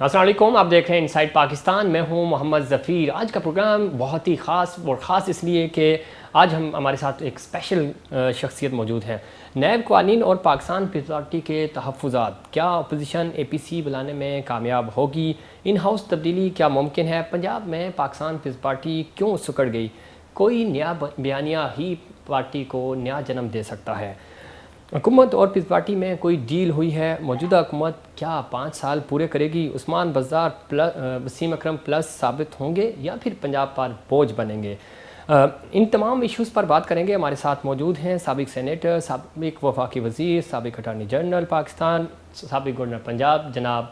السلام علیکم، آپ دیکھ رہے ہیں انسائٹ پاکستان. میں ہوں محمد ظفیر. آج کا پروگرام بہت ہی خاص اس لیے کہ آج ہمارے ساتھ ایک اسپیشل شخصیت موجود ہے. نیب قوانین اور پاکستان پیپلز پارٹی کے تحفظات، کیا اپوزیشن اے پی سی بلانے میں کامیاب ہوگی؟ ان ہاؤس تبدیلی کیا ممکن ہے؟ پنجاب میں پاکستان پیپلز پارٹی کیوں سکڑ گئی؟ کوئی نیا بیانیہ ہی پارٹی کو نیا جنم دے سکتا ہے؟ حکومت اور پیپلز پارٹی میں کوئی ڈیل ہوئی ہے؟ موجودہ حکومت کیا 5 سال پورے کرے گی؟ عثمان بزدار وسیم اکرم پلس ثابت ہوں گے یا پھر پنجاب پر بوجھ بنیں گے؟ ان تمام ایشوز پر بات کریں گے. ہمارے ساتھ موجود ہیں سابق سینیٹر، سابق وفاقی وزیر، سابق اٹارنی جنرل پاکستان، سابق گورنر پنجاب جناب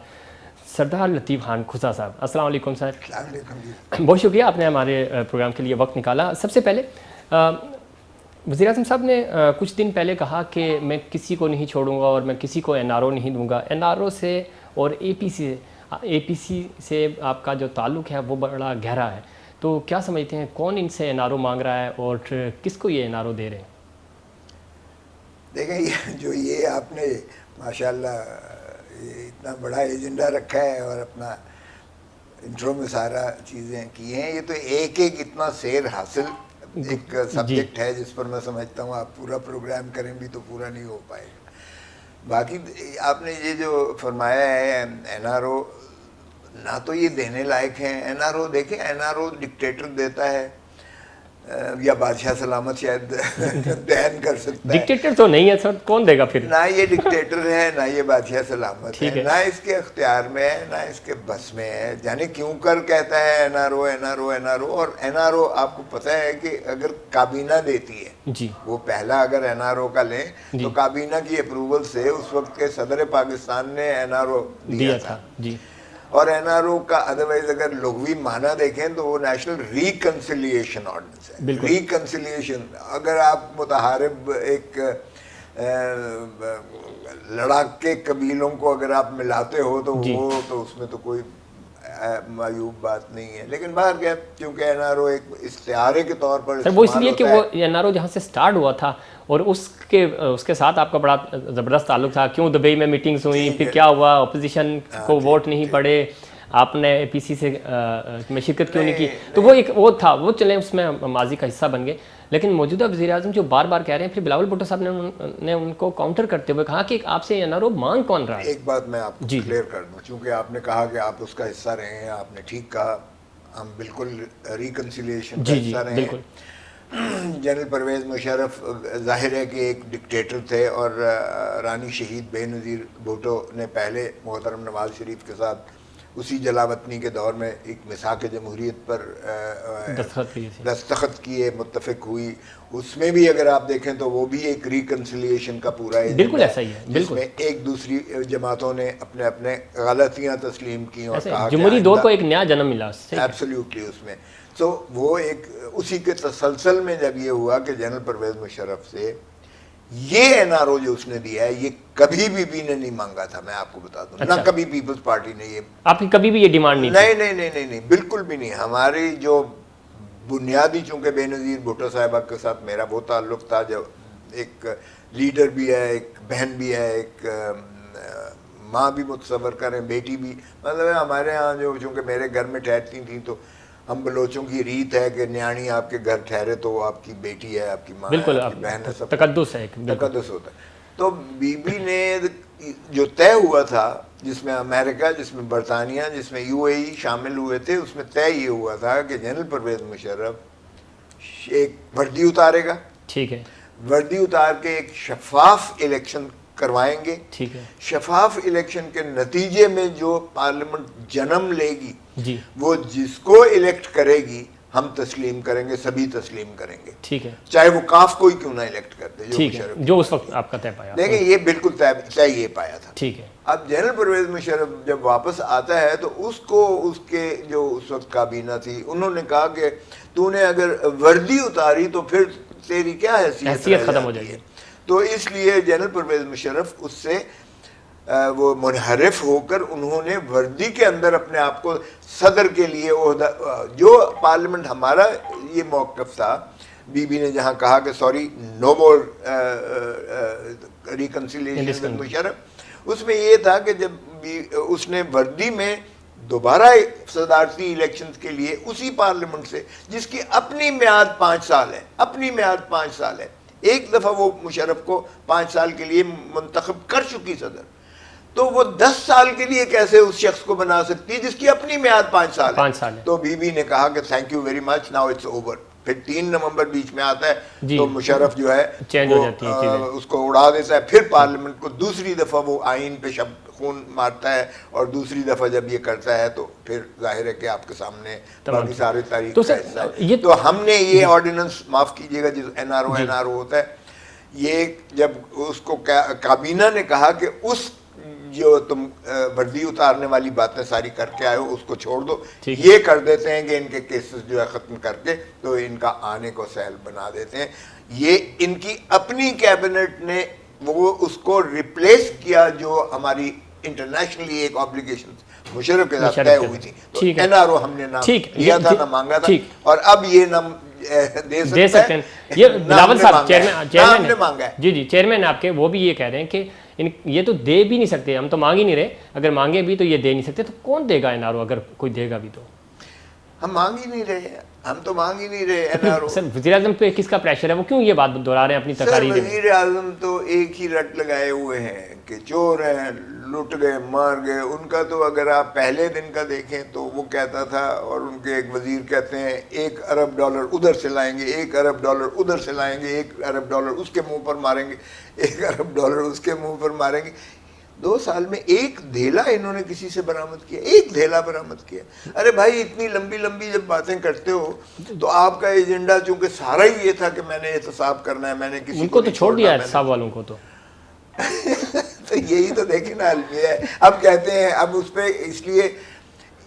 سردار لطیف خان کھوسا صاحب. السلام علیکم سر. السلام علیکم. بہت شکریہ آپ نے ہمارے پروگرام کے لیے وقت نکالا. سب سے پہلے وزیر اعظم صاحب نے کچھ دن پہلے کہا کہ میں کسی کو نہیں چھوڑوں گا اور میں کسی کو این آر او نہیں دوں گا. این آر او سے اور اے پی سی سے آپ کا جو تعلق ہے وہ بڑا گہرا ہے. تو کیا سمجھتے ہیں کون ان سے این آر او مانگ رہا ہے اور کس کو یہ این آر او دے رہے ہیں؟ دیکھیں یہ آپ نے ماشاءاللہ اتنا بڑا ایجنڈا رکھا ہے اور اپنا انٹرو میں سارا چیزیں کی ہیں. یہ تو ایک اتنا سیر حاصل ایک سبجیکٹ ہے جس پر میں سمجھتا ہوں آپ پورا پروگرام کریں بھی تو پورا نہیں ہو پائے گا. باقی آپ نے یہ جو فرمایا ہے این آر او، نہ تو یہ دینے لائق ہیں. این آر او دیکھیں، این آر او ڈکٹیٹر دیتا ہے یا بادشاہ سلامت شاید بیان کر سکتا ہے. ڈکٹیٹر تو نہیں ہے سر، کون دے گا پھر؟ نہ یہ ڈکٹیٹر ہے نہ یہ بادشاہ سلامت ہے، نہ اس کے اختیار میں ہے نہ اس کے بس میں ہے. یعنی کیوں کر کہتا ہے N R O N R O N R O. اور این آر او آپ کو پتہ ہے کہ اگر کابینہ دیتی ہے جی، وہ پہلا اگر این آر او کا لیں تو کابینہ کی اپروول سے اس وقت کے صدر پاکستان نے این آر او دیا تھا. جی، اور این آر او کا ادروائز اگر لغوی معنی دیکھیں تو وہ نیشنل ریکنسیلیشن آرڈیننس ہے. ریکنسیلیشن اگر آپ متحارب ایک لڑاکے قبیلوں کو اگر آپ ملاتے ہو تو وہ تو اس میں تو کوئی معیوب بات نہیں ہے. لیکن باہر گیا کیونکہ این آر او ایک استعارے کے طور پر سر وہ اس لیے کہ وہ این آر او جہاں سے سٹارٹ ہوا تھا اور اس کے ساتھ آپ کا بڑا زبردست تعلق تھا. کیوں دبئی میں میٹنگز ہوئیں، پھر کیا ہوا، اپوزیشن کو ووٹ نہیں پڑے، آپ نے اے پی سی سے میں شرکت کیوں نہیں کی؟ تو وہ ایک وہ تھا، وہ چلیں اس میں ماضی کا حصہ بن گئے. لیکن موجودہ وزیر اعظم جو بار بار کہہ رہے ہیں، پھر بلاول بھٹو صاحب نے ان کو کاؤنٹر کرتے ہوئے کہا کہ آپ سے این آر او مانگ کون رہا ہے؟ ایک بات میں آپ کو کلیئر کر دوں، چونکہ آپ نے کہا کہ آپ اس کا حصہ رہے ہیں. آپ نے ٹھیک کہا، ہم بالکل ریکنسیلیشن کا حصہ رہے ہیں. جنرل پرویز مشرف ظاہر ہے کہ ایک ڈکٹیٹر تھے اور رانی شہید بے نظیر بھٹو نے پہلے محترم نواز شریف کے ساتھ اسی جلاوطنی کے دور میں ایک مساق جمہوریت پر دستخط کیے، متفق ہوئی. اس میں بھی اگر آپ دیکھیں تو وہ بھی ایک ریکنسیلیشن کا پورا بالکل ایسا ہی ہے، جس میں ایک دوسری جماعتوں نے اپنے غلطیاں تسلیم کی اور کہا جمہوری دور کو ایک نیا جنم ملا. ایبسلیوٹلی اس میں تو وہ ایک اسی کے تسلسل میں جب یہ ہوا کہ جنرل پرویز مشرف سے یہ این آر او جو اس نے دیا ہے یہ کبھی بھی نے نہیں مانگا تھا. میں آپ کو بتا دوں نہ کبھی پیپلز پارٹی نے یہ آپ کی کبھی بھی یہ ڈیمانڈ نہیں بالکل بھی نہیں. ہماری جو بنیادی، چونکہ بے نظیر بھٹو صاحبہ کے ساتھ میرا وہ تعلق تھا، جو ایک لیڈر بھی ہے، ایک بہن بھی ہے، ایک ماں بھی متصور کریں، بیٹی بھی. مطلب ہمارے ہاں جو چونکہ میرے گھر میں ٹھہرتی تھیں تو ہم بلوچوں کی ریت ہے کہ نیانی آپ کے گھر ٹھہرے تو وہ آپ کی بیٹی ہے، آپ کی ماں ہے، آپ کی بہن ہے، سب تقدس ہے، تقدس ہوتا ہے. تو بی بی نے جو طے ہوا تھا، جس میں امریکہ، جس میں برطانیہ، جس میں یو اے ای شامل ہوئے تھے، اس میں طے یہ ہوا تھا کہ جنرل پرویز مشرف ایک وردی اتارے گا. ٹھیک ہے. وردی اتار کے ایک شفاف الیکشن کروائیں گے. ٹھیک ہے. شفاف الیکشن کے نتیجے میں جو پارلیمنٹ جنم لے گی جی، وہ جس کو الیکٹ کرے گی ہم تسلیم کریں گے، سبھی تسلیم کریں گے. ٹھیک ہے. چاہے وہ کاف کوئی کیوں نہ الیکٹ کرتے. ٹھیک ہے، جو اس وقت آپ کا طے پایا. دیکھیں یہ بالکل طے یہ پایا تھا. ٹھیک ہے. اب جنرل پرویز مشرف جب واپس آتا ہے تو اس کو اس کے جو اس وقت کابینہ تھی انہوں نے کہا کہ تو نے اگر وردی اتاری تو پھر تیری کیا حیثیت ختم ہو جائے گی. تو اس لیے جنرل پرویز مشرف اس سے وہ منحرف ہو کر انہوں نے وردی کے اندر اپنے آپ کو صدر کے لیے عہدہ، جو پارلیمنٹ ہمارا یہ موقف تھا، بی بی نے جہاں کہا کہ sorry no more reconciliation with Musharraf, اس میں یہ تھا کہ جب اس نے وردی میں دوبارہ صدارتی الیکشنز کے لیے اسی پارلیمنٹ سے جس کی اپنی میعاد 5 سال ہے، اپنی میعاد 5 سال ہے، ایک دفعہ وہ مشرف کو 5 سال کے لیے منتخب کر چکی صدر، تو وہ 10 سال کے لیے کیسے اس شخص کو بنا سکتی ہے جس کی اپنی میعاد 5 سال ہے؟ تو بی بی نے کہا کہ thank you very much, now it's over. پھر 3 نومبر بیچ میں آتا ہے تو مشرف جو ہے وہ اس کو اڑا دیتا ہے، پھر پارلیمنٹ کو دوسری دفعہ وہ آئین پہ خون مارتا ہے، اور دوسری دفعہ جب یہ کرتا ہے تو پھر ظاہر ہے کہ آپ کے سامنے باقی سارے تاریخ کا حصہ ہے. تو ہم نے یہ آرڈیننس، معاف کیجیے گا، جو این آر او ہوتا ہے، یہ جب اس کو کابینہ نے کہا کہ اس جو تم وردی اتارنے والی باتیں ساری کر کے آئے ہو اس کو چھوڑ دو، یہ کر دیتے ہیں کہ ان کے کیسز جو ہے ختم کر کے تو ان کا آنے کو سہل بنا دیتے ہیں. یہ ان کی اپنی کیبنٹ نے وہ اس کو ریپلیس کیا جو ہماری انٹرنیشنلی ایک آبلیگیشن مشرف کے ساتھ طے ہوئی تھی. تو این آر او ہم نے نہ لیا تھا نہ مانگا تھا، اور اب یہ نہ دے سکتے ہیں. یہ بلاول صاحب چیئرمین نے مانگا ہے. جی چیئرمین آپ کے وہ بھی یہ کہہ رہے ہیں کہ یہ تو دے بھی نہیں سکتے، ہم تو مانگ ہی نہیں رہے، اگر مانگے بھی تو یہ دے نہیں سکتے، تو کون دے گا این آر او؟ اگر کوئی دے گا بھی تو ہم مانگ ہی نہیں رہے، ہم تو مانگ ہی نہیں رہے این آر او. سر وزیر اعظم پہ کس کا پریشر ہے؟ وہ کیوں یہ بات دہرا رہے ہیں اپنی تقاریر میں؟ وزیر اعظم تو ایک ہی رٹ لگائے ہوئے ہیں کہ چور ہیں، لٹ گئے، مار گئے. ان کا تو اگر آپ پہلے دن کا دیکھیں تو وہ کہتا تھا، اور ان کے ایک وزیر کہتے ہیں $1 ارب ادھر سے لائیں گے، $1 ارب ادھر سے لائیں گے، $1 ارب اس کے منہ پر ماریں گے، $1 ارب اس کے منہ پر ماریں گے. 2 سال میں ایک دھیلا انہوں نے کسی سے برآمد کیا، ایک دھیلا برآمد کیا. ارے بھائی اتنی لمبی لمبی جب باتیں کرتے ہو تو آپ کا ایجنڈا چونکہ سارا ہی یہ تھا کہ میں نے احتساب کرنا ہے، میں نے کسی کو تو چھوڑ دیا احتساب والوں کو. تو یہی تو دیکھیں نا المیہ ہے. اب کہتے ہیں اب اس پہ اس لیے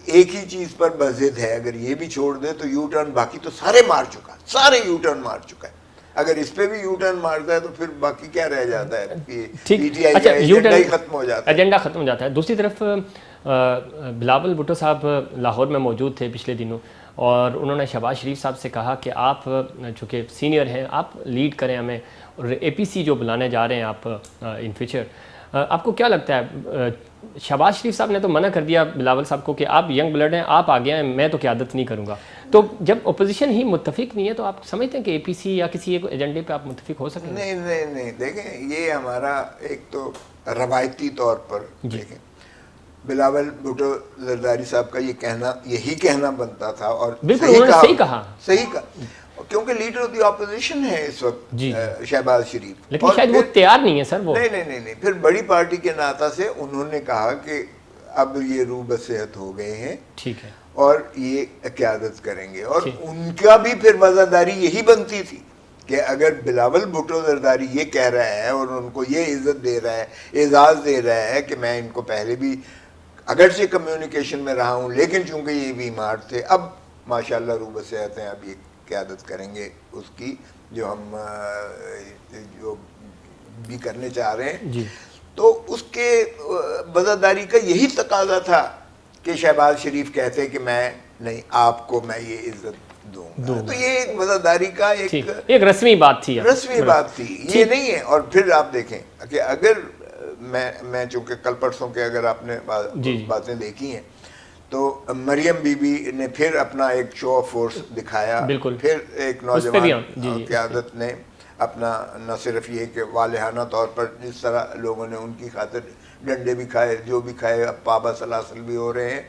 ایک ہی چیز پر بضد ہے، اگر یہ بھی چھوڑ دے تو یو ٹرن باقی تو سارے مار چکا، سارے یو ٹرن مار چکا ہے. اگر اس پہ بھی یو ٹرن مارتا ہے تو پھر باقی کیا رہ جاتا ہے؟ پی ٹی آئی کا ایجنڈا ہی ختم ہو جاتا ہے، ایجنڈا ختم ہو جاتا ہے. دوسری طرف بلاول بھٹو صاحب لاہور میں موجود تھے پچھلے دنوں، اور انہوں نے شہباز شریف صاحب سے کہا کہ آپ چونکہ سینئر ہیں، آپ لیڈ کریں ہمیں، اور اے پی سی جو بلانے جا رہے ہیں آپ ان فیوچر. آپ کو کیا لگتا ہے؟ شہباز شریف صاحب نے تو منع کر دیا بلاول صاحب کو کہ آپ ینگ بلڈ ہیں، آپ آگے ہیں، میں تو قیادت نہیں کروں گا. تو جب اپوزیشن ہی متفق نہیں ہے تو آپ سمجھتے ہیں کہ اے پی سی یا کسی ایک ایجنڈے پہ آپ متفق ہو سکیں؟ نہیں دیکھیں، یہ ہمارا ایک تو روایتی طور پر دیکھیں، بلاول بھٹو زرداری صاحب کا یہ کہنا، یہی کہنا بنتا تھا، اور صحیح کہا کیونکہ لیڈر آف دی اپوزیشن ہے اس وقت شہباز شریف، لیکن شاید وہ تیار نہیں ہے سر. وہ نہیں پھر بڑی پارٹی کے ناطہ سے انہوں نے کہا کہ اب یہ روح بصیحت ہو گئے ہیں، ٹھیک ہے، اور یہ قیادت کریں گے. اور ان کا بھی پھر وزاداری یہی بنتی تھی کہ اگر بلاول بھٹو زرداری یہ کہہ رہا ہے اور ان کو یہ عزت دے رہا ہے، اعزاز دے رہا ہے کہ میں ان کو پہلے بھی اگرچہ کمیونیکیشن میں رہا ہوں لیکن چونکہ یہ بیمار تھے، اب ماشاءاللہ روح بصیحت ہیں، اب یہ قیادت کریں گے اس کی جو ہم جو بھی کرنے چاہ رہے ہیں. تو اس کے وزاداری کا یہی تقاضا تھا کہ شہباز شریف کہتے کہ میں نہیں، آپ کو میں یہ عزت دوں گا. تو یہ ایک وزاداری کا ایک رسمی بات تھی، یہ نہیں ہے. اور پھر آپ دیکھیں کہ اگر میں چونکہ کل پرسوں کے اگر آپ نے باتیں دیکھی ہیں تو مریم بی بی نے پھر اپنا ایک شو آف فورس دکھایا، پھر ایک نوجوان قیادت نے اپنا نہ صرف یہ کہ والہانہ طور پر جس طرح لوگوں نے ان کی خاطر ڈنڈے بھی کھائے، جو بھی کھائے، اب پابا سلاسل بھی ہو رہے ہیں.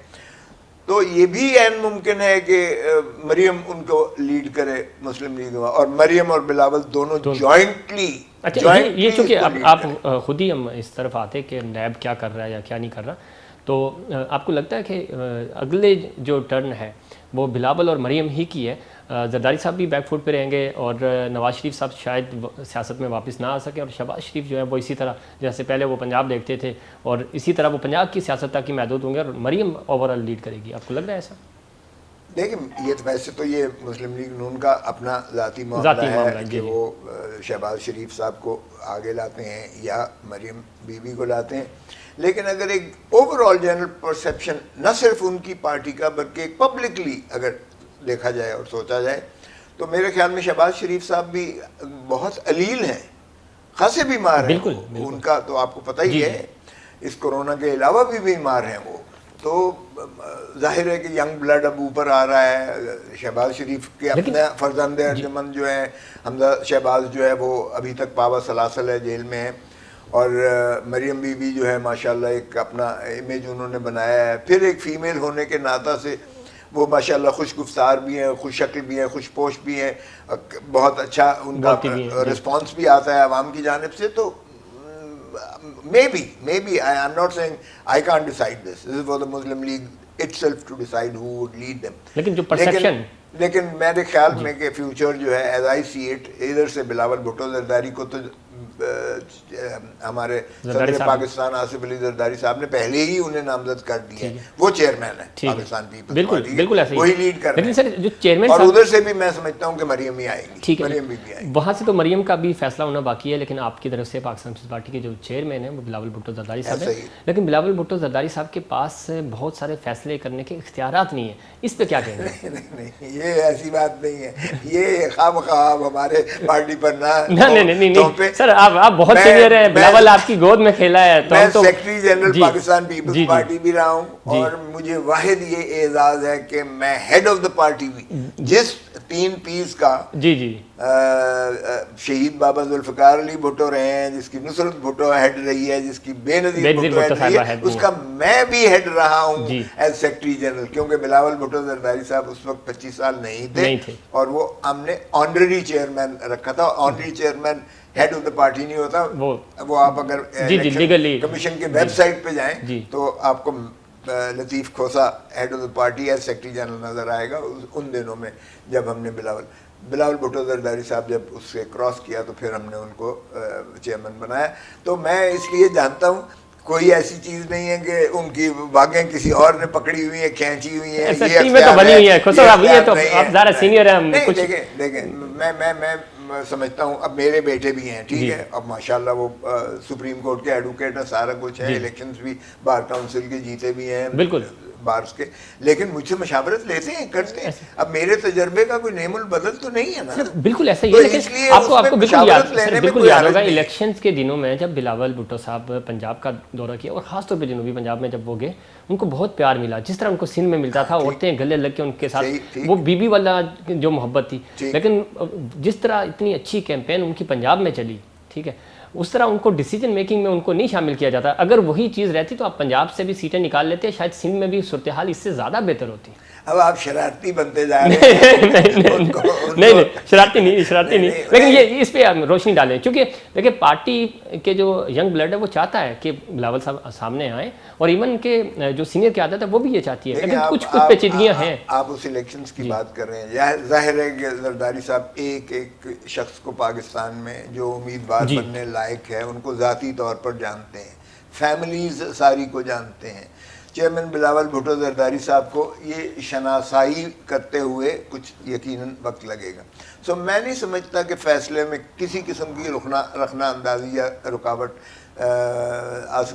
تو یہ بھی عین ممکن ہے کہ مریم ان کو لیڈ کرے مسلم لیگ میں، اور مریم اور بلاول دونوں جوائنٹلی. اچھا یہ چونکہ آپ خود ہی ہم اس طرف آتے کہ نیب کیا کر رہا ہے یا کیا نہیں کر رہا، تو آپ کو لگتا ہے کہ اگلے جو ٹرن ہے وہ بلاول اور مریم ہی کی ہے؟ زرداری صاحب بھی بیک فوٹ پہ رہیں گے، اور نواز شریف صاحب شاید سیاست میں واپس نہ آ سکیں، اور شہباز شریف جو ہے وہ اسی طرح جیسے پہلے وہ پنجاب دیکھتے تھے اور اسی طرح وہ پنجاب کی سیاست تک ہی محدود ہوں گے، اور مریم اوور آل لیڈ کرے گی. آپ کو لگ رہا ہے ایسا؟ دیکھیں یہ ویسے تو یہ مسلم لیگ نون کا اپنا ذاتی معاملہ ہے کہ وہ شہباز شریف صاحب کو آگے لاتے ہیں یا مریم بی بی کو لاتے ہیں، لیکن اگر ایک اوور آل جنرل پرسیپشن نہ صرف ان کی پارٹی کا بلکہ ایک پبلکلی اگر دیکھا جائے اور سوچا جائے تو میرے خیال میں شہباز شریف صاحب بھی بہت علیل ہیں، خاصے بیمار ہیں. ان کا تو آپ کو پتہ ہی ہے، اس کورونا کے علاوہ بھی بیمار ہیں وہ، تو ظاہر ہے کہ ینگ بلڈ اب اوپر آ رہا ہے. شہباز شریف کے اپنے فرزند ارجمند جو ہیں, حمزہ شہباز جو ہے وہ ابھی تک پابا سلاسل ہے, جیل میں ہے, اور مریم بی بی جو ہے ماشاءاللہ ایک اپنا امیج انہوں نے بنایا ہے. پھر ایک فیمیل ہونے کے ناطہ سے وہ ماشاءاللہ خوش گفتار بھی ہیں, خوش شکل بھی ہیں, خوش پوش بھی ہیں, بہت اچھا ان کا رسپانس بھی آتا ہے عوام کی جانب سے. تو maybe I'm not saying I can't decide this. This is for the Muslim League itself to decide who would lead them. لیکن جو perception, لیکن میرے خیال میں کہ فیوچر جو ہے ایز آئی سی اٹ, ادھر سے بلاول بھٹو زرداری کو تو ہمارے صدر پاکستان آصف علی زرداری صاحب نے پہلے ہی انہیں نامزد کر دیا ہے, وہ چیئرمین ہے پاکستان پیپلز پارٹی کے, وہی لیڈ کر رہے ہیں. جو چیئرمین اور ادھر سے بھی میں سمجھتا ہوں کہ مریم ہی آئے گی, مریم بھی آئے گی. وہاں سے تو مریم کا بھی فیصلہ ہونا باقی ہے, لیکن آپ کی طرف سے پاکستان پیپلز پارٹی کے جو چیئرمین ہیں وہ بلاول بھٹو زرداری صاحب ہیں. لیکن بلاول بھٹو زرداری صاحب کے پاس بہت سارے فیصلے کرنے کے اختیارات نہیں ہیں, اس پہ کیا کہیں گے؟ نہیں, یہ ایسی بات نہیں ہے, یہ خواہ ہمارے پارٹی پر نہیں سر, آپ بہت سینئر ہیں, بلاول آپ کی گود میں کھیلا ہے. میں سیکرٹری جنرل پاکستان پیپلز پارٹی بھی رہا ہوں, اور مجھے واحد یہ اعزاز ہے کہ میں ہیڈ آف دا پارٹی بھی, جس 3 پیس کا شہید بابا ذوالفقار علی بھٹو رہے ہیں, جس کی نصرت بھٹو ہیڈ رہی ہے, جس کی بے نظیر بھٹو ہیڈ رہی ہے, اس کا میں بھی ہیڈ رہا ہوں ایز سیکرٹری جنرل, کیونکہ بلاول بھٹو زرداری صاحب اس وقت 25 سال نہیں تھے, اور وہ ہم نے آنرری چیئرمین رکھا تھا. Honorary chairman head of the party نہیں ہوتا, وہ آپ اگر کمیشن کے ویب سائٹ پہ جائیں تو آپ کو Latif Khosa head of the party as secretary general نظر آئے گا. ان دنوں میں جب ہم نے بلاول بھٹو زرداری صاحب جب اس سے کراس کیا تو پھر ہم نے ان کو چیئرمین بنایا. تو میں اس لیے جانتا ہوں کوئی ایسی چیز نہیں ہے کہ ان کی باغیں کسی اور نے پکڑی ہوئی ہیں, کھینچی ہوئی ہیں. دیکھیں میں سمجھتا ہوں, اب میرے بیٹے بھی ہیں, ٹھیک ہے, اب ماشاءاللہ وہ سپریم کورٹ کے ایڈوکیٹ ہیں, سارا کچھ ہے, الیکشنز بھی بار کاؤنسل کے جیتے بھی ہیں, بالکل بارس کے, لیکن مجھ سے مشاورت لیتے ہیں, کرتے ہیں. اب میرے تجربے کا کوئی نعم البدل تو نہیں ہے نا, بالکل ایسا ہی ہے. لیکن آپ کو بالکل یاد ہوگا الیکشنز کے دنوں میں جب بلاول بھٹو صاحب پنجاب کا دورہ کیا, اور خاص طور پہ جنوبی پنجاب میں جب وہ گئے, ان کو بہت پیار ملا, جس طرح ان کو سندھ میں ملتا تھا, عورتیں گلے لگ کے ان کے ساتھ, وہ بی بی والا جو محبت تھی. لیکن جس طرح اتنی اچھی کیمپین ان کی پنجاب میں چلی, ٹھیک ہے, اس طرح ان کو ڈیسیجن میکنگ میں ان کو نہیں شامل کیا جاتا. اگر وہی چیز رہتی تو آپ پنجاب سے بھی سیٹیں نکال لیتے, شاید سندھ میں بھی صورتحال اس سے زیادہ بہتر ہوتی. اب آپ شرارتی بنتے جا رہے ہیں. نہیں شرارتی نہیں, لیکن یہ اس پہ روشنی ڈالیں, کیونکہ دیکھیں پارٹی کے جو ینگ بلڈ ہے وہ چاہتا ہے کہ بلاول صاحب سامنے آئیں, اور ایون کے جو سینئر قیادت ہے وہ بھی یہ چاہتی ہے, لیکن کچھ پیچیدگیاں ہیں. آپ اس الیکشنز کی بات کر رہے ہیں, ظاہر ہے کہ زرداری صاحب ایک شخص کو پاکستان میں جو امیدوار بننے لائق ہے ان کو ذاتی طور پر جانتے ہیں, فیملیز ساری کو جانتے ہیں. چیئرمین بلاول بھٹو زرداری صاحب کو یہ شناسائی کرتے ہوئے کچھ یقیناً وقت لگے گا. سو میں نہیں سمجھتا کہ فیصلے میں کسی قسم کی رخنہ اندازی یا رکاوٹ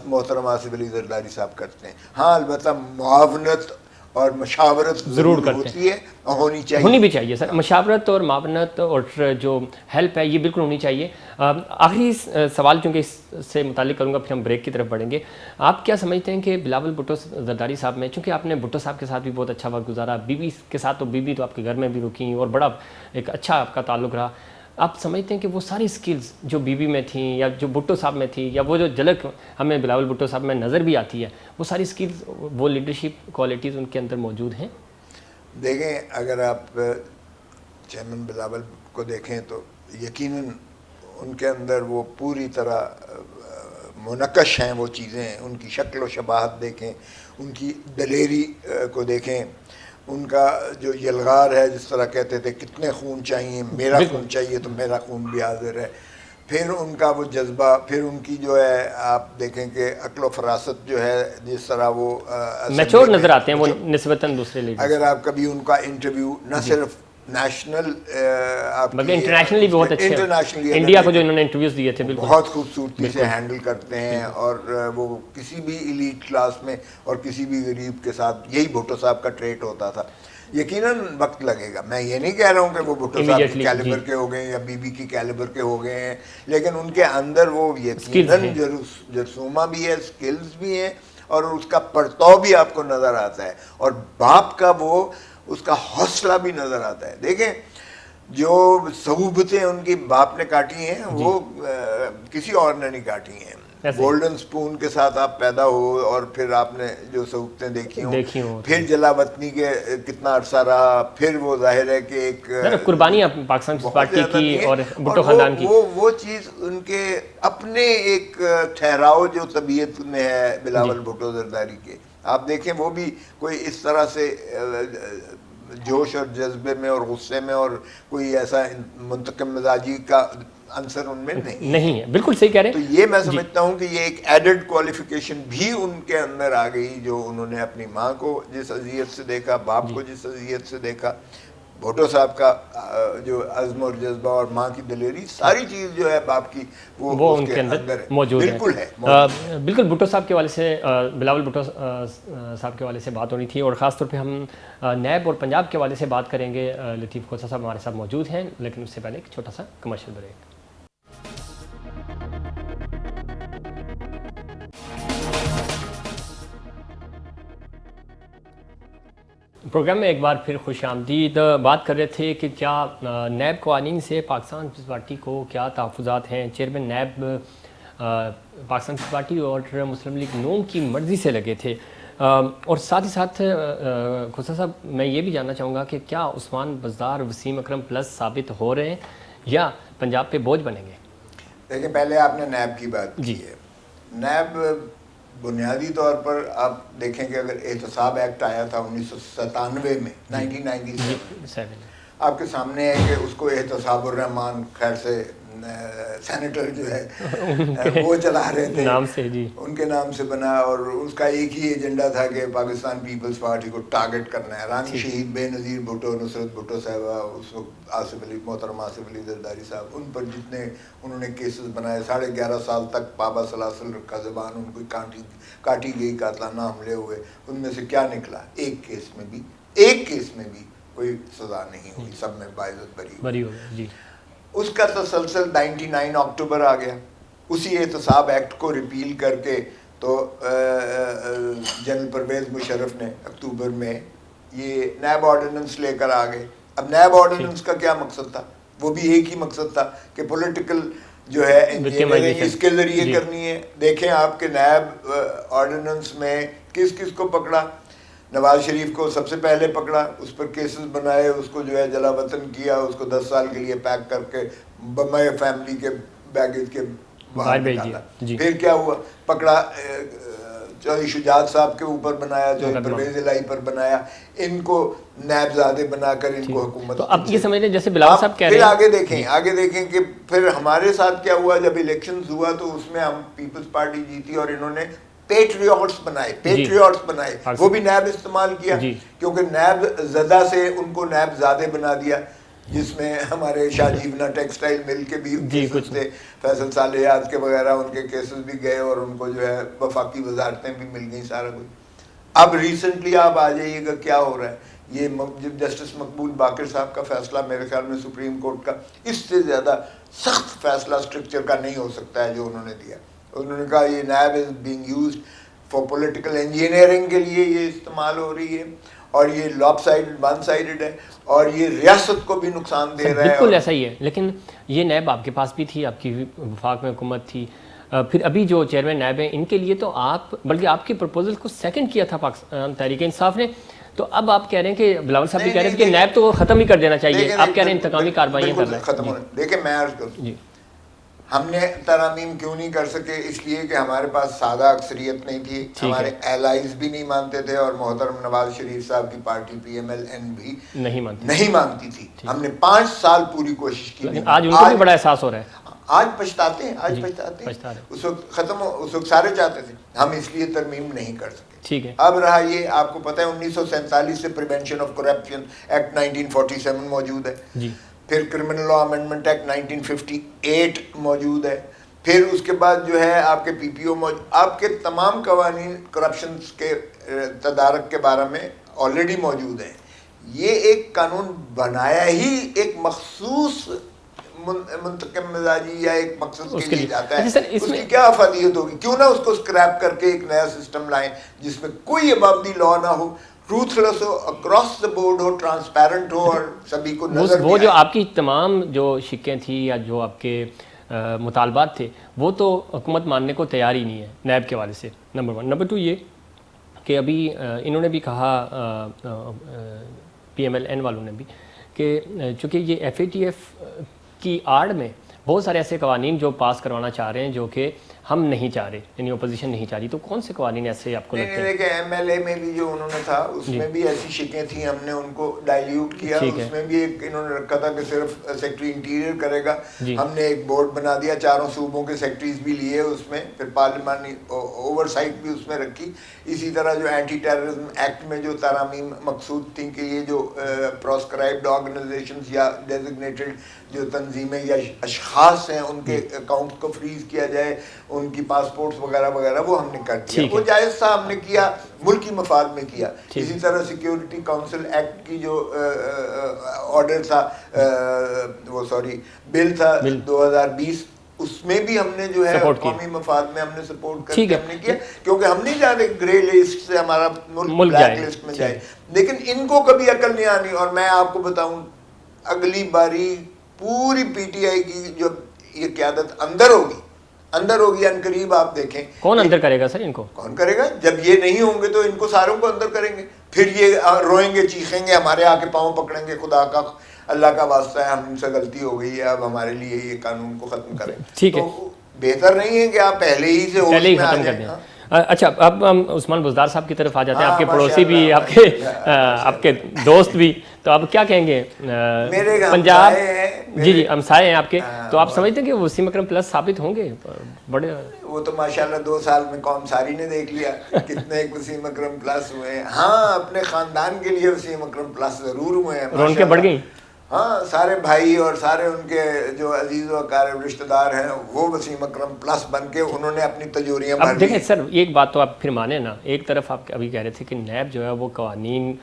محترم آصف علی زرداری صاحب کرتے ہیں. ہاں البتہ معاونت اور مشاورت ضرور ہوتی ہے, ہونی بھی چاہیے سر. مشاورت اور معاونت اور جو ہیلپ ہے یہ بالکل ہونی چاہیے. آخری سوال چونکہ اس سے متعلق کروں گا, پھر ہم بریک کی طرف بڑھیں گے. آپ کیا سمجھتے ہیں کہ بلاول بھٹو زرداری صاحب میں, چونکہ آپ نے بھٹو صاحب کے ساتھ بھی بہت اچھا وقت گزارا, بی بی کے ساتھ تو بی بی تو آپ کے گھر میں بھی رکی اور بڑا ایک اچھا آپ کا تعلق رہا, آپ سمجھتے ہیں کہ وہ ساری سکلز جو بی بی میں تھیں یا جو بھٹو صاحب میں تھی, یا وہ جو جھلک ہمیں بلاول بھٹو صاحب میں نظر بھی آتی ہے, وہ ساری سکلز, وہ لیڈرشپ کوالٹیز ان کے اندر موجود ہیں؟ دیکھیں, اگر آپ چیئرمین بلاول کو دیکھیں تو یقیناً ان کے اندر وہ پوری طرح منقش ہیں وہ چیزیں, ان کی شکل و شباہت دیکھیں, ان کی دلیری کو دیکھیں, ان کا جو یلغار ہے, جس طرح کہتے تھے کتنے خون چاہیے, میرا خون چاہیے تو میرا خون بھی حاضر ہے. پھر ان کا وہ جذبہ, پھر ان کی جو ہے آپ دیکھیں کہ عقل و فراست جو ہے, جس طرح وہ میچور نظر آتے ہیں وہ نسبتاً دوسرے لیڈر. اگر آپ کبھی ان کا انٹرویو نہ صرف نیشنل بلکہ انٹرنیشنلی بہت اچھے, انڈیا کو جو انہوں نے انٹرویوز دیے تھے بہت خوبصورتی سے ہینڈل کرتے ہیں, اور وہ کسی بھی ایلیٹ کلاس میں اور کسی بھی غریب کے ساتھ, یہی بھٹو صاحب کا ٹریٹ ہوتا تھا. یقیناً وقت لگے گا, میں یہ نہیں کہہ رہا ہوں کہ وہ بھٹو صاحب کی کیلیبر کے ہو گئے یا بی بی کی کیلیبر کے ہو گئے ہیں, لیکن ان کے اندر وہ یقیناً جرسومہ بھی ہے, سکلز بھی ہیں, اور اس کا پرتو بھی آپ کو نظر آتا ہے, اور باپ کا وہ اس کا حوصلہ بھی نظر آتا ہے. دیکھیں جو صعوبتیں ان کی باپ نے کاٹی ہیں وہ کسی اور نے نہیں کاٹی ہیں. گولڈن سپون کے ساتھ آپ پیدا ہو اور پھر آپ نے جو صعوبتیں دیکھی ہوں, پھر جلا وطنی کے کتنا عرصہ رہا, پھر وہ ظاہر ہے کہ ایک قربانی پاکستان پیپلز پارٹی کی اور بھٹو خاندان کی, وہ چیز ان کے اپنے ایک ٹھہراؤ جو طبیعت میں ہے بلاول بھٹو زرداری کے. آپ دیکھیں وہ بھی کوئی اس طرح سے جوش اور جذبے میں اور غصے میں اور کوئی ایسا منتقم مزاجی کا عنصر ان میں نہیں ہے. بالکل صحیح کہہ رہے ہیں. تو یہ میں سمجھتا ہوں کہ یہ ایک ایڈڈ کوالیفیکیشن بھی ان کے اندر آ گئی, جو انہوں نے اپنی ماں کو جس اذیت سے دیکھا, باپ کو جس اذیت سے دیکھا, بھٹو صاحب کا جو عزم اور جذبہ اور ماں کی دلیری, ساری چیز جو ہے باپ کی وہ ان کے اندر موجود بالکل ہے. بالکل بھٹو صاحب کے والے سے, بلاول بھٹو صاحب کے والے سے بات ہونی تھی, اور خاص طور پہ ہم نیب اور پنجاب کے والے سے بات کریں گے. لطیف کھوسہ صاحب ہمارے ساتھ موجود ہیں, لیکن اس سے پہلے ایک چھوٹا سا کمرشل بریک. پروگرام میں ایک بار پھر خوش آمدید. بات کر رہے تھے کہ کیا نیب قوانین سے پاکستان پیپلز پارٹی کو کیا تحفظات ہیں. چیئرمین نیب پاکستان پیپلز پارٹی اور مسلم لیگ نون کی مرضی سے لگے تھے, اور ساتھ ہی ساتھ کھوسہ صاحب میں یہ بھی جاننا چاہوں گا کہ کیا عثمان بزدار وسیم اکرم پلس ثابت ہو رہے ہیں یا پنجاب پہ بوجھ بنیں گے؟ دیکھیں پہلے آپ نے نیب کی بات کی ہے. نیب بنیادی طور پر آپ دیکھیں کہ اگر احتساب ایکٹ آیا تھا 1997 میں 1997, آپ کے سامنے ہے کہ اس کو احتساب الرحمان خیر سے سینیٹر جو ہے وہ چلا رہے تھے نام سے, ان کے نام سے بنا, اور اس کا ایک ہی ایجنڈا تھا کہ پاکستان پیپلز پارٹی کو ٹارگٹ کرنا ہے. رانی شہید بے نظیر بھٹو, نصرت بھٹو صاحبہ, اس وقت آصف علی, محترم آصف علی زرداری صاحب, ان پر جتنے انہوں نے کیسز بنائے, 11.5 سال تک پابا سلاسل رکھا زبان, ان کو کاٹی گئی, قاتلانہ حملے ہوئے, ان میں سے کیا نکلا؟ ایک کیس میں بھی کوئی سزا نہیں ہوئی, سب میں باعزت بری ہو گئی. اس کا تسلسل 99 اکتوبر آ گیا, اسی احتساب ایکٹ کو ریپیل کر کے تو جنرل پرویز مشرف نے اکتوبر میں یہ نیب آرڈیننس لے کر آ گئے. اب نیب آرڈیننس کا کیا مقصد تھا؟ وہ بھی ایک ہی مقصد تھا کہ پولیٹیکل جو ہے انجینئرنگ اس کے ذریعے کرنی ہے. دیکھیں آپ کے نیب آرڈیننس میں کس کس کو پکڑا؟ نواز شریف کو سب سے پہلے پکڑا, اس پر کیسز بنائے, اس کو جو ہے جلا وطن کیا, اس کو 10 سال کے لیے پیک کر کے بمائے فیملی کے بیگیج کے باہر نکالا. پھر کیا ہوا؟ پکڑا, چودھری شجاعت صاحب کے اوپر بنایا, چودھری پرویز الہی پر بنایا, ان کو نیب زادے بنا کر ان کو حکومت. تو اب یہ سمجھ لیں جیسے بلاول صاحب کہہ رہے ہیں. پھر آگے دیکھیں کہ پھر ہمارے ساتھ کیا ہوا. جب الیکشنز ہوا تو اس میں ہم پیپلز پارٹی جیتی اور انہوں نے پیٹریوٹس بنائے, وہ بھی نیب استعمال کیا, کیونکہ نیب زدہ سے ان کو نیب زادے بنا دیا, جس میں ہمارے شاہ جیونا ٹیکسٹائل مل کے بھی کیسز تھے, فیصل صالحات کے وغیرہ ان کے کیسز بھی گئے, اور ان کو جو ہے وفاقی وزارتیں بھی مل گئیں, سارا کچھ. اب ریسنٹلی آپ آ جائیے گا کیا ہو رہا ہے. یہ جسٹس مقبول باقر صاحب کا فیصلہ میرے خیال میں سپریم کورٹ کا اس سے زیادہ سخت فیصلہ اسٹرکچر کا نہیں ہو سکتا ہے جو انہوں نے دیا. انہوں نے کہا یہ NAB is being used for political engineering کے لیے یہ استعمال ہو رہی ہے, اور یہ لاپ سائڈڈ ون سائڈڈ ہے, اور یہ ریاست کو بھی نقصان دے رہا ہے. بالکل ایسا ہی ہے, لیکن یہ نیب آپ کے پاس بھی تھی, آپ کی وفاق میں حکومت تھی, پھر ابھی جو چیئرمین نیب ہیں ان کے لیے تو آپ بلکہ آپ کی پرپوزل کو سیکنڈ کیا تھا پاکستان تحریک انصاف نے, تو اب آپ کہہ رہے ہیں کہ بلاول صاحب بھی کہہ رہے تھے کہ نیب تو ختم ہی کر دینا چاہیے, آپ کہہ رہے ہیں انتقامی کارروائیاں کر رہے ہیں. دیکھیں میں عرض کروں, ہم نے ترامیم کیوں نہیں کر سکے؟ اس لیے کہ ہمارے پاس سادہ اکثریت نہیں تھی, ہمارے ایلائز بھی نہیں مانتے تھے, اور محترم نواز شریف صاحب کی پارٹی PMLN بھی نہیں مانتی تھی. ہم نے 5 سال پوری کوشش کی, آج ان کو بھی بڑا احساس ہو رہا ہے, آج پچھتاتے ہیں. اس وقت ختم ہو, اس وقت سارے چاہتے تھے, ہم اس لیے ترمیم نہیں کر سکے. ٹھیک ہے. اب رہا یہ, آپ کو پتہ ہے 1947 سے پریونشن آف کرپشن ایکٹ 1947 موجود ہے, پھر کرمنل لا امینڈمنٹ ایکٹ 1958 موجود ہے, پھر اس کے بعد جو ہے آپ کے PPO موجود, آپ کے تمام قوانین کرپشن کے تدارک کے بارے میں آلریڈی موجود ہیں. یہ ایک قانون بنایا ہی ایک مخصوص منتقم مزاجی یا ایک مقصد کے لیے جاتا ہے، سر اس کی کیا افادیت ہوگی؟ کیوں نہ اس کو اسکریپ کر کے ایک نیا سسٹم لائیں جس میں کوئی ابابدی لا نہ ہو، ٹروتھلیس ہو، اکراس دا بورڈ ہو، ٹرانسپیرنٹ ہو اور سبھی کو نظر وہ جو آپ کی تمام جو شکیں تھیں یا جو آپ کے مطالبات تھے وہ تو حکومت ماننے کو تیار ہی نہیں ہے نیب کے حوالے سے، نمبر 1۔ نمبر 2 یہ کہ ابھی انہوں نے بھی کہا پی ایم ایل این والوں نے بھی کہ چونکہ یہ ایف اے ٹی ایف کی آڑ میں بہت سارے ایسے قوانین جو پاس کروانا چاہ رہے ہیں جو کہ ہم نہیں چاہ رہے، یعنی اپوزیشن نہیں چاہ رہی، تو کون سے قوانین ایسے آپ کو لگتے ہیں؟ کہ ایم ایل اے میں بھی جو انہوں نے تھا اس میں بھی ایسی شکیں تھیں، ہم نے ان کو ڈائلیوٹ کیا، اس میں بھی ایک انہوں نے رکھا تھا کہ صرف سیکٹری انٹیریئر کرے گا، ہم نے ایک بورڈ بنا دیا، چاروں صوبوں کے سیکٹریز بھی لیے اس میں، پھر پارلیمانی اوور سائٹ بھی اس میں رکھی۔ اسی طرح جو اینٹی ٹیررزم ایکٹ میں جو ترامیم مقصود تھیں کہ یہ جو پروسکرائبڈ آرگنائزیشنز یا ڈیزگنیٹڈ جو تنظیمیں یا اشخاص ہیں ان کے اکاؤنٹ کو فریز کیا جائے، ان کی پاسپورٹس وغیرہ وغیرہ، وہ ہم نے کر دیا، وہ جائز تھا، ہم نے کیا، ملکی مفاد میں کیا۔ اسی طرح سیکیورٹی کاؤنسل ایکٹ کی جو آرڈر تھا، وہ سوری بل تھا 2020، اس میں بھی ہم نے جو ہے قومی مفاد میں ہم نے سپورٹ کر کے ہم نے کیا، کیونکہ ہم نہیں چاہتے گرے لسٹ سے ہمارا ملک بلیک لسٹ میں جائے۔ لیکن ان کو کبھی عقل نہیں آنی، اور میں آپ کو بتاؤں اگلی باری پوری پی ٹی آئی کی جو یہ قیادت اندر ہوگی عنقریب، آپ دیکھیں کون اندر کرے گا سر ان کو؟ کون کرے گا؟ جب یہ نہیں ہوں گے تو ان کو ساروں کو اندر کریں گے، پھر یہ روئیں گے، چیخیں گے، ہمارے آ کے پاؤں پکڑیں گے، خدا کا اللہ کا واسطہ ہے ہم سے غلطی ہو گئی ہے، اب ہمارے لیے یہ قانون کو ختم کریں۔ ٹھیک ہے، تو بہتر نہیں ہے کہ آپ پہلے ہی سے ختم کر دیں۔ اچھا، اب ہم عثمان بزدار صاحب کی طرف آ جاتے ہیں، آپ کے پڑوسی بھی، آپ کے دوست بھی، تو آپ کیا کہیں گے؟ پنجاب، جی ہمسائے ہیں آپ کے، تو آپ سمجھتے ہیں کہ وسیم اکرم پلس ثابت ہوں گے؟ بڑے وہ تو ماشاءاللہ 2 سال میں قوم ساری نے دیکھ لیا کتنے وسیم اکرم پلس ہوئے ہیں۔ ہاں، اپنے خاندان کے لیے وسیم اکرم پلس ضرور ہوئے ہیں، رونقیں بڑھ گئیں۔ ہاں، سارے بھائی اور سارے ان کے جو عزیز و اقارب رشتہ دار ہیں وہ وسیم اکرم پلس بن کے انہوں نے اپنی تجوریاں بھر لی۔ اب دیکھیں سر، ایک بات تو آپ پھر مانیں نا، ایک طرف آپ ابھی کہہ رہے تھے کہ نیب جو ہے وہ قوانین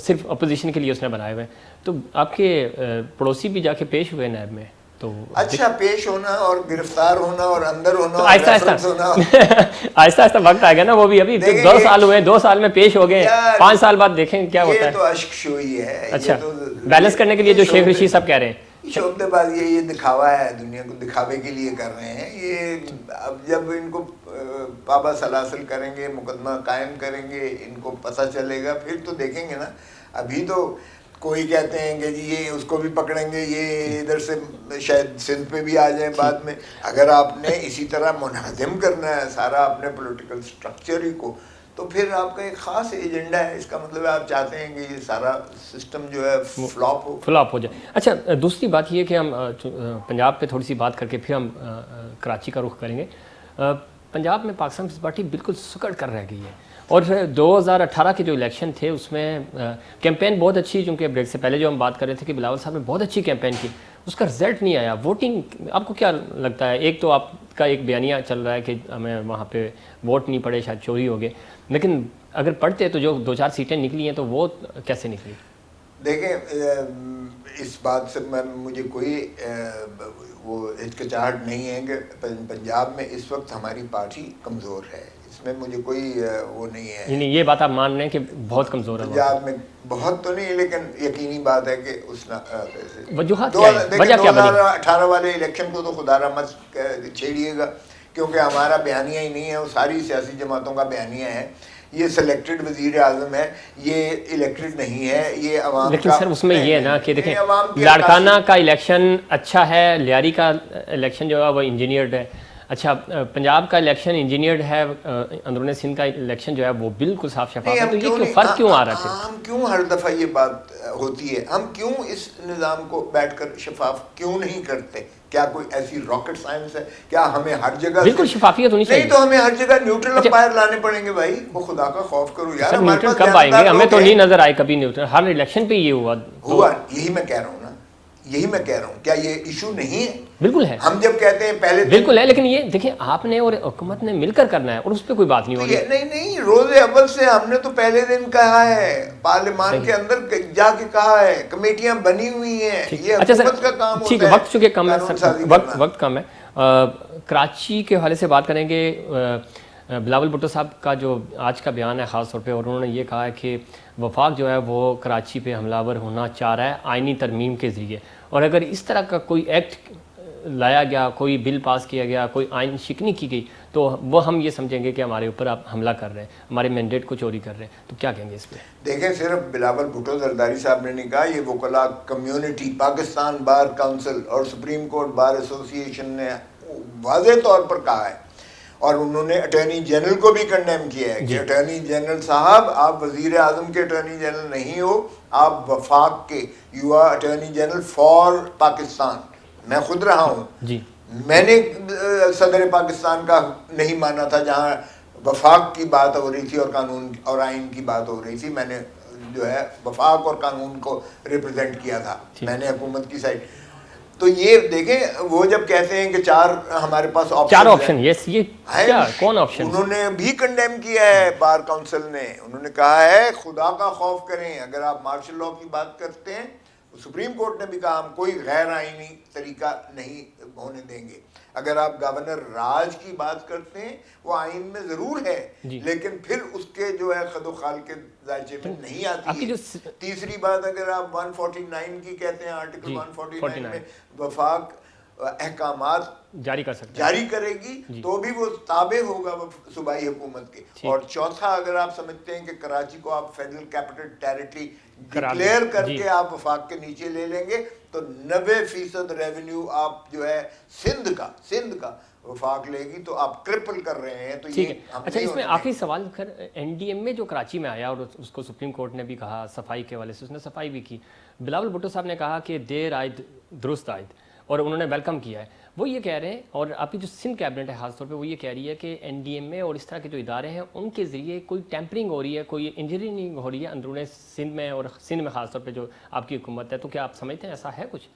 صرف اپوزیشن کے لیے اس نے بنائے ہوئے ہیں، تو آپ کے پڑوسی بھی جا کے پیش ہوئے نیب میں، تو اچھا پیش ہونا اور گرفتار ہونا اور اندر ہونا اور آہستہ آہستہ وقت آئے گا نا، وہ بھی ابھی 2 سال ہوئے، 2 سال میں پیش ہو گئے، 5 سال بعد دیکھیں کیا ہوتا ہے۔ یہ تو اشک شوئی ہے۔ اچھا، بیلنس کرنے کے لیے جو شیخ رشید صاحب کہہ رہے ہیں، شعبے باز یہ دکھاوا ہے، دنیا کو دکھاوے کے لیے کر رہے ہیں یہ۔ اب جب ان کو پابا سلاسل کریں گے، مقدمہ قائم کریں گے، ان کو پتہ چلے گا، پھر تو دیکھیں گے نا۔ ابھی تو کوئی کہتے ہیں کہ جی یہ اس کو بھی پکڑیں گے، یہ ادھر سے شاید سندھ پہ بھی آ جائیں بعد میں۔ اگر آپ نے اسی طرح منہدم کرنا ہے سارا اپنے پولیٹیکل سٹرکچر ہی کو، تو پھر آپ کا ایک خاص ایجنڈا ہے، اس کا مطلب ہے آپ چاہتے ہیں کہ یہ سارا سسٹم جو ہے فلاپ ہو جائے۔ اچھا، دوسری بات یہ کہ ہم پنجاب پہ تھوڑی سی بات کر کے پھر ہم کراچی کا رخ کریں گے۔ پنجاب میں پاکستان پیپلز پارٹی بالکل سکڑ کر رہ گئی ہے، اور 2018 کے جو الیکشن تھے اس میں کیمپین بہت اچھی، چونکہ بریک سے پہلے جو ہم بات کر رہے تھے کہ بلاول صاحب نے بہت اچھی کیمپین کی، اس کا رزلٹ نہیں آیا۔ ووٹنگ آپ کو کیا لگتا ہے؟ ایک تو آپ کا ایک بیانیہ چل رہا ہے کہ ہمیں وہاں پہ ووٹ نہیں پڑے، شاید چوری ہو گئے، لیکن اگر پڑھتے تو جو 2-4 سیٹیں نکلی ہیں تو وہ کیسے نکلی؟ دیکھیں، اس بات سے مجھے کوئی وہ ہچکچاہٹ نہیں ہے کہ پنجاب میں اس وقت ہماری پارٹی کمزور ہے، اس میں مجھے کوئی وہ نہیں ہے۔ یعنی یہ بات آپ مان رہے ہیں کہ بہت کمزور ہے پنجاب میں؟ بہت تو نہیں، لیکن یقینی بات ہے کہ اس وجوہات کیا ہے؟ وجہ کیا بنی؟ 2018 والے الیکشن کو تو خدا رحمت چھیڑیے گا، کیونکہ ہمارا بیانیہ ہی نہیں ہے، وہ ساری سیاسی جماعتوں کا بیانیہ ہے۔ یہ سلیکٹڈ وزیر اعظم ہے، یہ الیکٹڈ نہیں ہے، یہ عوام کا۔ لیکن سر اس میں یہ ہے نا کہ دیکھیں، لاڑکانہ کا الیکشن اچھا ہے، لیاری کا الیکشن جو ہے وہ انجینئرڈ ہے۔ اچھا، پنجاب کا الیکشن انجینئرڈ ہے، اندرون سندھ کا الیکشن جو ہے وہ بالکل صاف شفاف ہے، تو یہ فرق کیوں آ رہا ہے؟ ہم کیوں ہر دفعہ یہ بات ہوتی ہے، ہم کیوں اس نظام کو بیٹھ کر شفاف کیوں نہیں کرتے؟ کیا کوئی ایسی راکٹ سائنس ہے؟ کیا ہمیں ہر جگہ بالکل شفافیت ہونی چاہیے؟ نہیں تو ہمیں ہر جگہ نیوٹرل امپائر لانے پڑیں گے بھائی، وہ خدا کا خوف کرو یار۔ نیوٹرل کب آئیں گے؟ ہمیں تو نہیں نظر آئے کبھی نیوٹرل، ہر الیکشن پہ یہ ہوا، یہی میں کہہ رہا ہوں نا، یہی میں کہہ رہا ہوں، کیا یہ ایشو نہیں ہے؟ بالکل ہے، ہم جب کہتے ہیں پہلے بالکل ہے، لیکن یہ دیکھیں آپ نے اور حکومت نے مل کر کرنا ہے اور اس پہ کوئی بات نہیں ہوگی. نہیں روز اول سے ہم نے تو پہلے دن کہا ہے، پارلیمان کے اندر جا کے کہا ہے، کمیٹیاں بنی ہوئی ہیں، یہ حکومت کا کام ہوتا ہے. ٹھیک ہے، وقت چونکہ کم ہے، وقت کم ہے. کراچی کے حوالے سے بات کریں گے. بلاول بھٹو صاحب کا جو آج کا بیان ہے خاص طور پہ، اور انہوں نے یہ کہا ہے کہ وفاق جو ہے وہ کراچی پہ حملہ آور ہونا چاہ رہا ہے آئینی ترمیم کے ذریعے، اور اگر اس طرح کا کوئی ایکٹ لایا گیا، کوئی بل پاس کیا گیا، کوئی آئین شکنی کی گئی، تو وہ ہم یہ سمجھیں گے کہ ہمارے اوپر آپ حملہ کر رہے ہیں، ہمارے مینڈیٹ کو چوری کر رہے ہیں. تو کیا کہیں گے اس پہ؟ دیکھیں، صرف بلاول بھٹو زرداری صاحب نے نہیں کہا، یہ وکلاء کمیونٹی، پاکستان بار کونسل اور سپریم کورٹ بار ایسوسی ایشن نے واضح طور پر کہا ہے، اور انہوں نے اٹارنی جنرل کو بھی کنڈیم کیا ہے کہ اٹارنی جنرل صاحب، آپ وزیر اعظم کے اٹارنی جنرل نہیں ہو، آپ وفاق کے، you are attorney general for Pakistan. میں خود رہا ہوں، میں نے صدر پاکستان کا نہیں مانا تھا جہاں وفاق کی بات ہو رہی تھی اور قانون اور آئین کی بات ہو رہی تھی. میں نے جو ہے وفاق اور قانون کو ریپرزینٹ کیا تھا، میں نے حکومت کی سائڈ. تو یہ دیکھیں، وہ جب کہتے ہیں کہ ہمارے پاس چار آپشن، یہ کیا کون آپشن؟ انہوں نے بھی کنڈیم کیا ہے بار کونسل نے. انہوں نے کہا ہے خدا کا خوف کریں، اگر آپ مارشل لاء کی بات کرتے ہیں، سپریم کورٹ نے بھی کہا ہم کوئی غیر آئینی طریقہ نہیں ہونے دیں گے. اگر آپ گورنر راج کی بات کرتے ہیں، وہ آئین میں ضرور ہے لیکن پھر اس کے جو ہے خد و خال کے ذائچے میں نہیں آتی ہے. تیسری بات، اگر آپ 149 کی کہتے ہیں، آرٹیکل 149 میں وفاق احکامات جاری کرے گی تو بھی وہ تابع ہوگا صوبائی حکومت کے. اور چوتھا، اگر آپ سمجھتے ہیں کہ کراچی کو آپ فیڈرل کیپٹل ٹیریٹری ڈکلیئر کر کے آپ وفاق کے نیچے لے لیں گے تو 90% ریونیو آپ جو ہے سندھ کا وفاق لے گی، تو آپ ٹرپل کر رہے ہیں. تو ٹھیک ہے. اچھا، اس میں آخری سوال، این ڈی ایم میں جو کراچی میں آیا اور اس کو سپریم کورٹ نے بھی کہا صفائی کے حوالے سے، اس نے صفائی بھی کی. بلاول بھٹو صاحب نے کہا کہ دیر آئد درست آئد، اور انہوں نے ویلکم کیا ہے. وہ یہ کہہ رہے ہیں، اور آپ کی جو سندھ کیبنٹ ہے خاص طور پہ وہ یہ کہہ رہی ہے کہ این ڈی ایم میں اور اس طرح کے جو ادارے ہیں ان کے ذریعے کوئی ٹیمپرنگ ہو رہی ہے، کوئی انجینئرنگ ہو رہی ہے اندرون سندھ میں، اور سندھ میں خاص طور پہ جو آپ کی حکومت ہے. تو کیا آپ سمجھتے ہیں ایسا ہے کچھ؟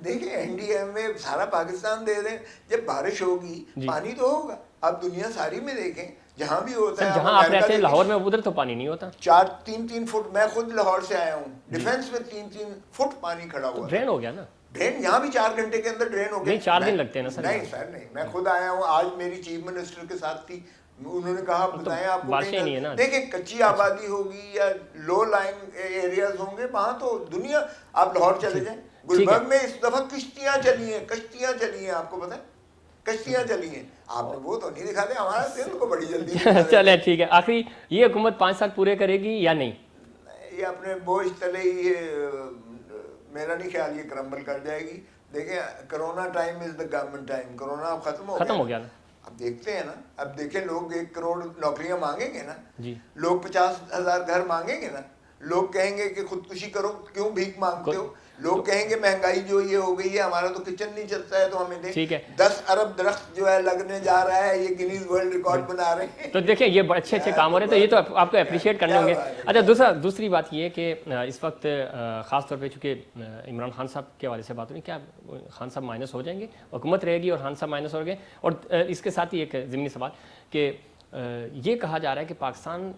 دیکھیں، این ڈی ایم میں سارا پاکستان دے دیں، جب بارش ہوگی پانی تو ہوگا. آپ دنیا ساری میں دیکھیں، جہاں بھی ہوتا ہے، جہاں آپ رہتے ہیں لاہور میں، ادھر تو پانی نہیں ہوتا. 3 فٹ، میں خود لاہور سے آیا ہوں، ڈیفینس میں 3 فٹ پانی کھڑا ہوا. ڈرین ہو گیا نا؟ ڈرین یہاں بھی 4 گھنٹے کے اندر ڈرین ہو گیا. نہیں، 4 دن لگتے ہیں نا سر. نہیں سر، نہیں، میں خود آیا ہوں. آج میری چیف منسٹر کے ساتھ تھی، انہوں نے کہا بتائیں آپ کو. دیکھیں، کچی آبادی ہوگی یا لو لائن ایریاز ہوں گے، وہاں تو دنیا. آپ لاہور چلے جائیں، گلبرگ میں اس دفعہ کشتیاں چلی ہیں، آپ کو پتہ ہے کشتیاں چلی ہیں. آپ نے وہ تو نہیں دکھاتے، ہمارا سندھ کو بڑی جلدی. چلے ٹھیک ہے. آخری، یہ حکومت 5 سال پورے کرے گی یا نہیں؟ یہ اپنے بوجھ تلے ہی، میرا نہیں خیال یہ کرمبل کر جائے گی. دیکھیں، corona time is the government time. Corona اب ختم ہو گیا نا. اب دیکھتے ہیں نا، اب دیکھیں، لوگ 1 کروڑ نوکریاں مانگیں گے نا، لوگ 50,000 گھر مانگیں گے نا، لوگ کہیں گے کہ خودکشی کرو، کیوں بھیک مانگتے ہو. لوگ کہیں گے مہنگائی جو یہ ہو گئی ہے، ہمارا تو کچن نہیں چلتا ہے، تو ہمیں دیں. 10 ارب درخت جو ہے لگنے جا رہا ہے، یہ گینیز ورلڈ ریکارڈ بنا رہے ہیں. تو دیکھیں، یہ اچھے کام ہو رہے ہیں، تو یہ تو آپ کو اپریشیٹ کرنے ہوں گے. اچھا، دوسری بات یہ ہے کہ اس وقت خاص طور پہ چونکہ عمران خان صاحب کے حوالے سے بات ہو رہی ہے، کیا خان صاحب مائنس ہو جائیں گے، حکومت رہے گی اور خان صاحب مائنس ہو گئے؟ اور اس کے ساتھ ہی ایک ضمنی سوال کہ یہ کہا جا رہا ہے کہ پاکستان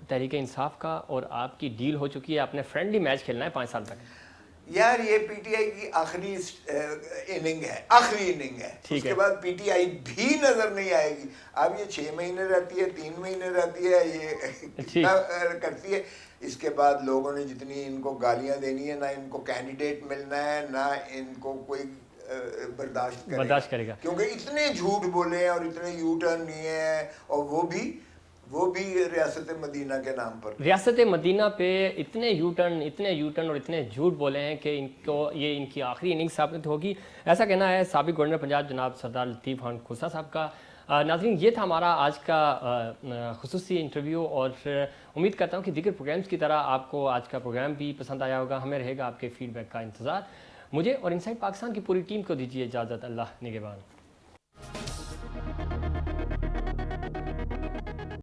تحریک انصاف کا اور آپ کی ڈیل ہو چکی ہے، آپ نے فرینڈلی میچ کھیلنا ہے 5 سال تک. یار، یہ پی ٹی آئی کی آخری اننگ ہے. اس کے بعد پی ٹی آئی بھی نظر نہیں آئے گی. اب یہ 6 مہینے رہتی ہے، 3 مہینے رہتی ہے، یہ کتنا کرتی ہے. اس کے بعد لوگوں نے جتنی ان کو گالیاں دینی ہے، نہ ان کو کینڈیڈیٹ ملنا ہے، نہ ان کو کوئی برداشت کرے گا، کیونکہ اتنے جھوٹ بولے ہیں اور اتنے یو ٹرن لیے ہیں، اور وہ بھی ریاست مدینہ کے نام پر. ریاست مدینہ پہ اتنے یو ٹرن اور اتنے جھوٹ بولے ہیں کہ ان کی آخری اننگ ثابت ہوگی. ایسا کہنا ہے سابق گورنر پنجاب جناب سردار لطیف خان کھوسا صاحب کا. ناظرین، یہ تھا ہمارا آج کا خصوصی انٹرویو، اور امید کرتا ہوں کہ دیگر پروگرامز کی طرح آپ کو آج کا پروگرام بھی پسند آیا ہوگا. ہمیں رہے گا آپ کے فیڈ بیک کا انتظار. مجھے اور انسائڈ پاکستان کی پوری ٹیم کو دیجیے اجازت. اللہ نگہبان.